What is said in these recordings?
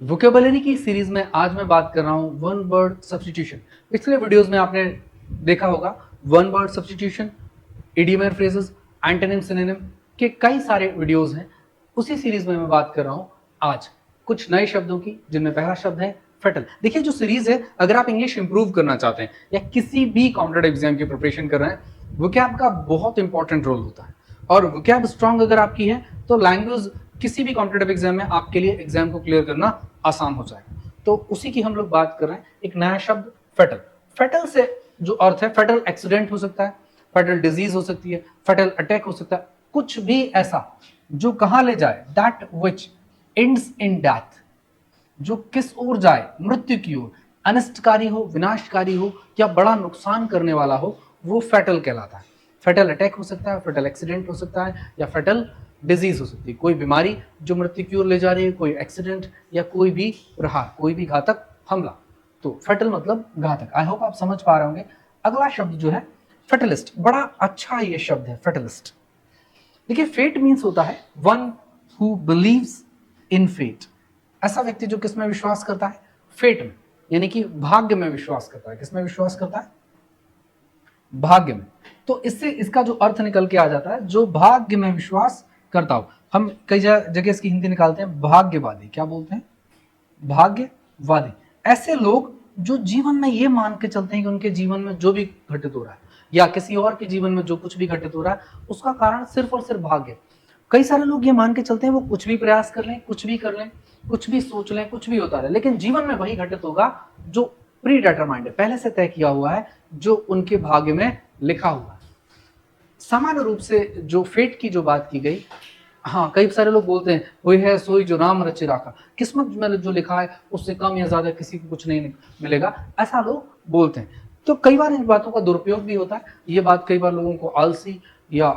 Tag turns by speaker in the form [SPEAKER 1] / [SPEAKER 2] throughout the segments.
[SPEAKER 1] Vocabulary की series में आज मैं बात कर रहा हूं वन वर्ड सब्स्टिट्यूशन। पिछले वीडियोस में आपने देखा होगा one word substitution, idiom and phrases, antonym synonym के कई सारे वीडियोस हैं। उसी सीरीज में मैं बात कर रहा हूं आज कुछ नए शब्दों की, जिनमें पहला शब्द है फेटल। देखिए, जो सीरीज है, अगर आप इंग्लिश इंप्रूव करना चाहते हैं या किसी भी कॉम्पिटेटिव एग्जाम की प्रिपरेशन कर रहे हैं, वोकैब का बहुत इंपॉर्टेंट रोल होता है। और वोकैब स्ट्रांग अगर आपकी है तो लैंग्वेज किसी भी कॉम्पिटेटिव एग्जाम में आपके लिए एग्जाम को क्लियर करना आसान हो जाएगा। तो उसी की हम लोग बात कर रहे हैं। एक नया शब्द फेटल। फेटल से जो अर्थ है, फेटल एक्सीडेंट हो सकता है, फेटल डिजीज हो सकती है, फेटल अटैक हो सकता है, कुछ भी ऐसा जो कहां ले जाए, that which ends in death, जो किस ओर जाए, मृत्यु की ओर, अनिष्टकारी हो, विनाशकारी हो या बड़ा नुकसान करने वाला हो, वो फेटल कहलाता है। फेटल अटैक हो सकता है, फेटल एक्सीडेंट हो सकता है या फेटल डिजीज हो सकती है। कोई बीमारी जो मृत्यु की ओर ले जा रही है, कोई एक्सीडेंट या कोई भी प्रहार, कोई भी घातक हमला। तो फेटल मतलब घातक। आई होप आप समझ पा रहे होंगे। अगला शब्द जो है फेटलिस्ट। बड़ा अच्छा ये शब्द है फेटलिस्ट। देखिए, फेट मीन्स होता है one who believes in fate. ऐसा व्यक्ति जो किसमें विश्वास करता है? फेट में, यानी कि भाग्य में विश्वास करता है। किसमें विश्वास करता है? भाग्य में। तो इससे इसका जो अर्थ निकल के आ जाता है, जो भाग्य में विश्वास करता हो। हम कई जगह इसकी हिंदी निकालते हैं भाग्यवादी। क्या बोलते हैं? भाग्यवादी। ऐसे लोग जो जीवन में ये मान के चलते हैं कि उनके जीवन में जो भी घटित हो रहा है या किसी और के जीवन में जो कुछ भी घटित हो रहा है, उसका कारण सिर्फ और सिर्फ भाग्य। कई सारे लोग ये मान के चलते हैं वो कुछ भी प्रयास कर लें, कुछ भी कर लें, कुछ भी सोच लें, कुछ भी होता रहे, लेकिन जीवन में वही घटित होगा जो प्री डिटरमाइंड है, पहले से तय किया हुआ है, जो उनके भाग्य में लिखा हुआ है। सामान्य रूप से जो फेट की जो बात की गई, हाँ, कई सारे लोग बोलते हैं वही है सोई जो राम रचे राखा। किस्मत में जो लिखा है उससे कम या ज्यादा किसी को कुछ नहीं मिलेगा, ऐसा लोग बोलते हैं। तो कई बार इन बातों का दुरुपयोग भी होता है। ये बात कई बार लोगों को आलसी या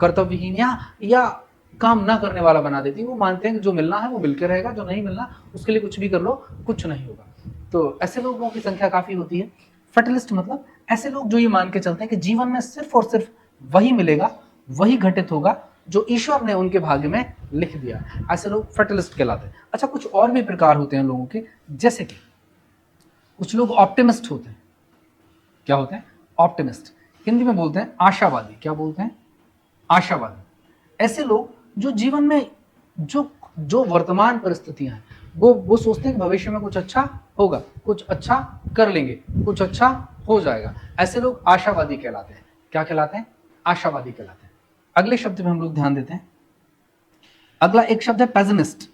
[SPEAKER 1] कर्तव्यहीन या काम ना करने वाला बना देती है। वो मानते हैं कि जो मिलना है वो मिलकर रहेगा, जो नहीं मिलना उसके लिए कुछ भी कर लो, कुछ नहीं होगा। तो ऐसे लोगों की संख्या काफी होती है। फेटलिस्ट मतलब ऐसे लोग जो ये मान के चलते हैं कि जीवन में सिर्फ और सिर्फ वही मिलेगा, वही घटित होगा जो ईश्वर ने उनके भाग्य में लिख दिया। ऐसे लोग फेटलिस्ट कहलाते हैं। अच्छा, कुछ और भी प्रकार होते हैं लोगों के, जैसे कि कुछ लोग ऑप्टिमिस्ट होते हैं। क्या होते हैं? ऑप्टिमिस्ट। हिंदी में बोलते हैं आशावादी। क्या बोलते हैं? आशावादी। ऐसे लोग जो जीवन में जो जो वर्तमान परिस्थितियां हैं, वो सोचते हैं कि भविष्य में कुछ अच्छा होगा, कुछ अच्छा कर लेंगे, कुछ अच्छा हो जाएगा। ऐसे लोग आशावादी कहलाते हैं। क्या कहलाते हैं? आशावादी कहलाते हैं। अगले शब्द में हम लोग ध्यान देते हैं। अगला एक शब्द है पेसिमिस्ट।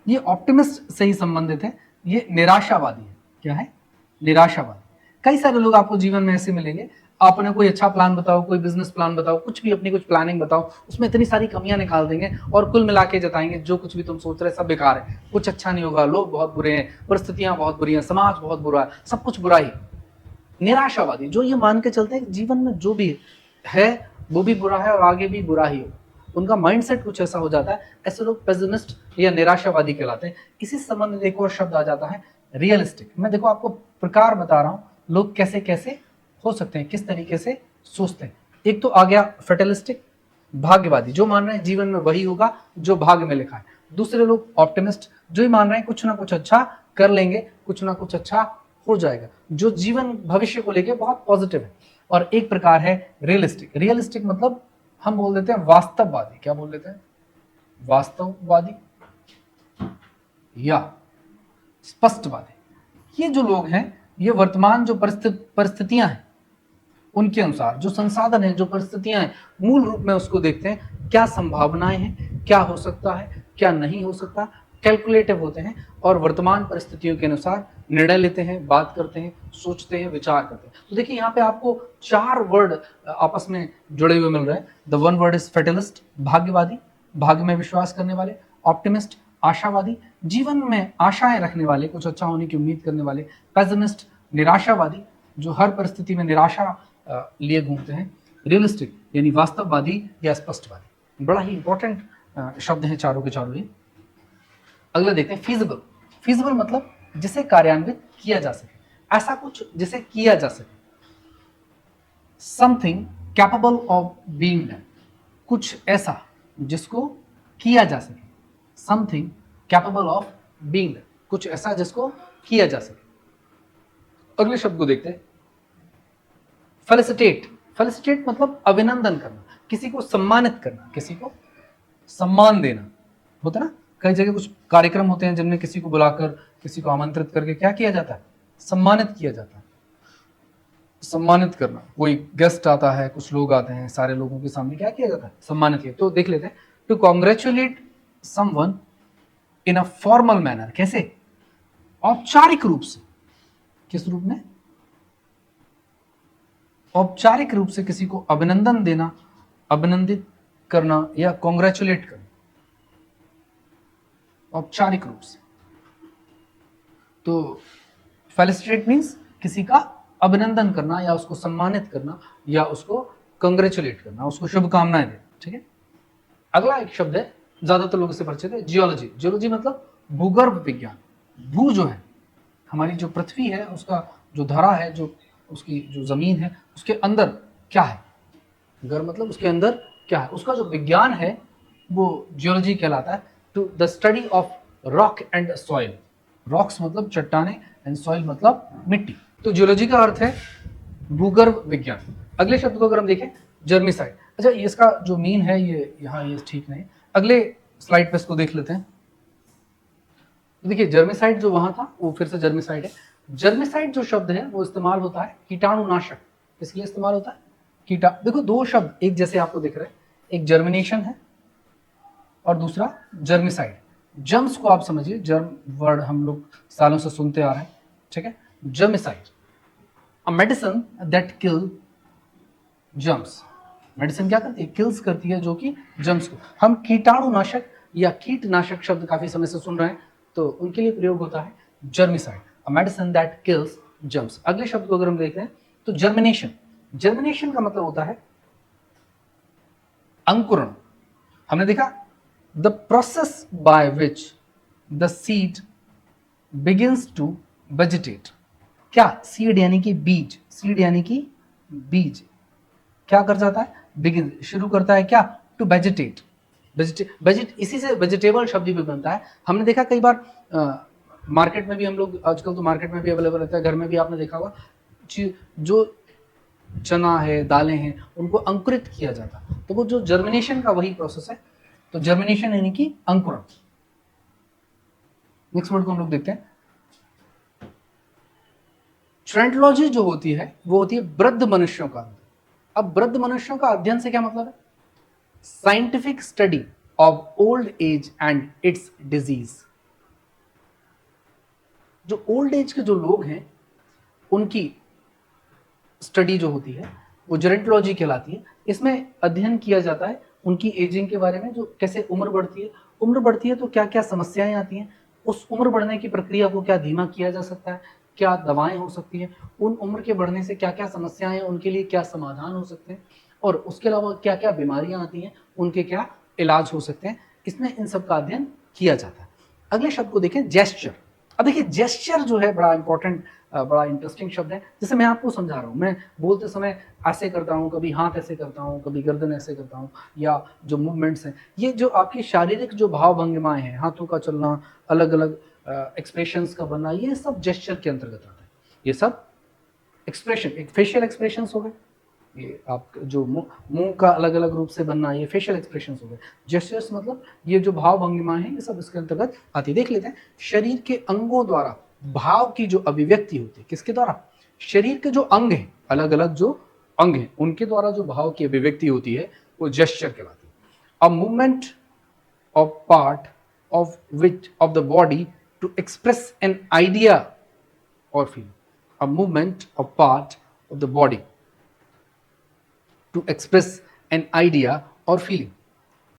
[SPEAKER 1] ये ऑप्टिमिस्ट से ही संबंधित है। ये निराशावादी है। क्या है? निराशावादी। कई सारे लोग आपको जीवन में ऐसे मिलेंगे, आपने कोई अच्छा प्लान बताओ, कोई बिजनेस प्लान बताओ, कुछ भी अपनी कुछ प्लानिंग बताओ, उसमें इतनी सारी कमियां निकाल देंगे और कुल मिला के जताएंगे जो कुछ भी तुम सोच रहे सब बेकार है, कुछ अच्छा नहीं होगा, लोग बहुत बुरे हैं, परिस्थितियां बहुत बुरी हैं, समाज बहुत बुरा है, सब कुछ बुरा ही। निराशावादी जो ये मान के चलते हैं कि जीवन में जो भी है वो भी बुरा है और आगे भी बुरा ही हो, उनका माइंडसेट कुछ ऐसा हो जाता है। ऐसे लोग पेसिमिस्ट या निराशावादी कहलाते हैं। इसी संबंध में एक और शब्द आ जाता है रियलिस्टिक। मैं देखो आपको प्रकार बता रहा हूं, लोग कैसे कैसे हो सकते हैं, किस तरीके से सोचते हैं। एक तो आ गया फेटलिस्टिक, भाग्यवादी, जो मान रहे हैं जीवन में वही होगा जो भाग्य में लिखा है। दूसरे लोग ऑप्टिमिस्ट, जो ही मान रहे हैं कुछ ना कुछ अच्छा कर लेंगे, कुछ ना कुछ अच्छा हो जाएगा, जो जीवन भविष्य को लेके बहुत पॉजिटिव है। और एक प्रकार है रियलिस्टिक। रियलिस्टिक मतलब हम बोल देते हैं वास्तववादी। क्या बोल देते हैं? वास्तववादी या स्पष्टवादी। ये जो लोग हैं, ये वर्तमान जो परिस्थितियां हैं उनके अनुसार, जो संसाधन है, जो परिस्थितियां हैं, मूल रूप में उसको देखते हैं, क्या संभावनाएं हैं, क्या हो सकता है, क्या नहीं हो सकता, कैलकुलेटिव होते हैं और वर्तमान परिस्थितियों के अनुसार निर्णय लेते हैं, बात करते हैं, सोचते हैं, विचार करते हैं। तो देखिए, यहाँ पे आपको 4 वर्ड आपस में जुड़े हुए मिल रहे हैं। द वन वर्ड इज फेटलिस्ट, भाग्यवादी, भाग्य में विश्वास करने वाले, ऑप्टिमिस्ट, आशावादी, जीवन में आशाएं रखने वाले, कुछ अच्छा होने की उम्मीद करने वाले, पेसिमिस्ट, निराशावादी, जो हर परिस्थिति में निराशा लिए घूमते हैं, रियलिस्टिक यानी वास्तववादी या स्पष्टवादी। बड़ा ही इंपॉर्टेंट शब्द है चारों के चारों ही। अगला देखते हैं फीजिबल। फीजिबल मतलब जिसे कार्यान्वित किया जा सके, ऐसा कुछ जिसे किया जा सके। Something capable of being done, कुछ ऐसा जिसको किया जा सके, समथिंग कैपेबल ऑफ बीइंग, कुछ ऐसा जिसको किया जा सके। अगले शब्द को देखते हैं, फेलिसिटेट। फेलिसिटेट मतलब अभिनंदन करना, किसी को सम्मानित करना, किसी को सम्मान देना। होता है ना, कई जगह कुछ कार्यक्रम होते हैं जिनमें किसी को बुलाकर, किसी को आमंत्रित करके क्या किया जाता है, सम्मानित किया जाता है। सम्मानित करना, कोई गेस्ट आता है, कुछ लोग आते हैं, सारे लोगों के सामने क्या किया जाता है, सम्मानित किया। तो देख लेते हैं, to congratulate someone in a formal manner, कैसे, औपचारिक रूप से। किस रूप में, औपचारिक रूप से किसी को अभिनंदन देना, अभिनंदित करना या कॉन्ग्रेचुलेट करना, औपचारिक रूप से। तो फेलिसिटेट मीन्स किसी का अभिनंदन करना या उसको सम्मानित करना या उसको कंग्रेचुलेट करना, उसको शुभकामनाएं देना। ठीक है, अगला एक शब्द है, ज्यादातर लोग इससे परिचित है, जियोलॉजी। जियोलॉजी मतलब भूगर्भ विज्ञान। भू जो है, हमारी जो पृथ्वी है, उसका जो धरा है, जो उसकी जो जमीन है, उसके अंदर क्या है, गर्भ मतलब उसके अंदर क्या है, उसका जो विज्ञान है वो जियोलॉजी कहलाता है। To the study of rock and soil. Rocks मतलब चट्टाने एंड सॉइल मतलब मिट्टी। तो जियोलॉजी का अर्थ है भूगर्भ विज्ञान। अगले शब्द को अगर हम देखें, जर्मिसाइड। अच्छा, ये इसका जो मीन है ये यहाँ ये ठीक नहीं, अगले स्लाइड पे इसको देख लेते हैं। देखिए, जर्मिसाइड जो वहां था वो फिर से जर्मिसाइड है। जर्मिसाइड जो शब्द है वो इस्तेमाल होता है कीटाणुनाशक। किस लिए इस्तेमाल होता है, देखो दो शब्द एक जैसे आपको दिख रहे हैं, एक जर्मिनेशन है और दूसरा जर्मिसाइड। जर्म्स को आप समझिए, जर्म वर्ड हम लोग सालों से सुनते आ रहे हैं। ठीक है, germicide, a medicine that kill germs. Medicine क्या करती है, किल्स करती है, जो कि जर्म्स को। हम कीटाणुनाशक या कीटनाशक शब्द काफी समय से सुन रहे हैं, तो उनके लिए प्रयोग होता है germicide, a medicine that kills germs. अगले शब्द को अगर हम देख रहे हैं तो जर्मिनेशन। जर्मिनेशन का मतलब होता है अंकुरण। हमने देखा, the process by which the seed begins to vegetate. क्या, सीड यानी कि बीज, सीड यानी कि बीज क्या कर जाता है, बिगिन, शुरू करता है क्या, टू वेजिटेट। वेजिट इसी से वेजिटेबल शब्द भी बनता है। हमने देखा कई बार मार्केट में भी, हम लोग आजकल तो मार्केट में भी अवेलेबल रहता है, घर में भी आपने देखा होगा, जो चना है, दालें हैं, उनको अंकुरित किया जाता है। तो वो जो जर्मिनेशन का वही प्रोसेस है। तो जर्मिनेशन यानी कि अंकुरण। नेक्स्ट वर्ड को हम लोग देखते हैं, ट्रेंटोलॉजी जो होती है वो होती है वृद्ध मनुष्यों का। अब वृद्ध मनुष्यों का अध्ययन से क्या मतलब है, scientific study of old age and it's disease. जो ओल्ड एज के जो लोग हैं उनकी स्टडी जो होती है वो जेरेंटोलॉजी कहलाती है। इसमें अध्ययन किया जाता है उनकी एजिंग के बारे में, जो कैसे उम्र बढ़ती है, उम्र बढ़ती है तो क्या क्या समस्याएं आती हैं, उस उम्र बढ़ने की प्रक्रिया को क्या धीमा किया जा सकता है, क्या दवाएं हो सकती हैं, उन उम्र के बढ़ने से क्या क्या समस्याएं हैं, उनके लिए क्या समाधान हो सकते हैं, और उसके अलावा क्या क्या बीमारियां आती हैं, उनके क्या इलाज हो सकते हैं। इसमें इन सब का अध्ययन किया जाता है। अगले शब्द को देखें, जेस्चर। अब देखिए, जेस्चर जो है बड़ा इंपॉर्टेंट, बड़ा इंटरेस्टिंग शब्द है। जैसे मैं आपको समझा रहा हूँ, मैं बोलते समय ऐसे करता हूँ, कभी हाथ ऐसे करता हूँ, कभी गर्दन ऐसे करता हूँ, या जो मूवमेंट्स हैं, ये जो आपकी शारीरिक जो भाव भंगिमाएं हैं, हाथों का चलना, अलग अलग एक्सप्रेशंस का बनना, ये सब जेस्चर के अंतर्गत आता है। ये सब एक्सप्रेशन, एक फेशियल एक्सप्रेशंस हो गए, ये आप जो मुंह का अलग अलग रूप से बनना, ये फेशियल एक्सप्रेशंस हो गए। जेस्चर्स मतलब ये जो भाव भंगिमाएं हैं, ये सब इसके अंतर्गत आती है। देख लेते हैं, शरीर के अंगों द्वारा भाव की जो अभिव्यक्ति होती है, किसके द्वारा, शरीर के जो अंग हैं, अलग अलग जो अंग हैं, उनके द्वारा जो भाव की अभिव्यक्ति होती है वो जेस्चर कहलाती है। A movement of part of which of the body to express an idea or feeling. A movement of part of the body to express an idea or feeling.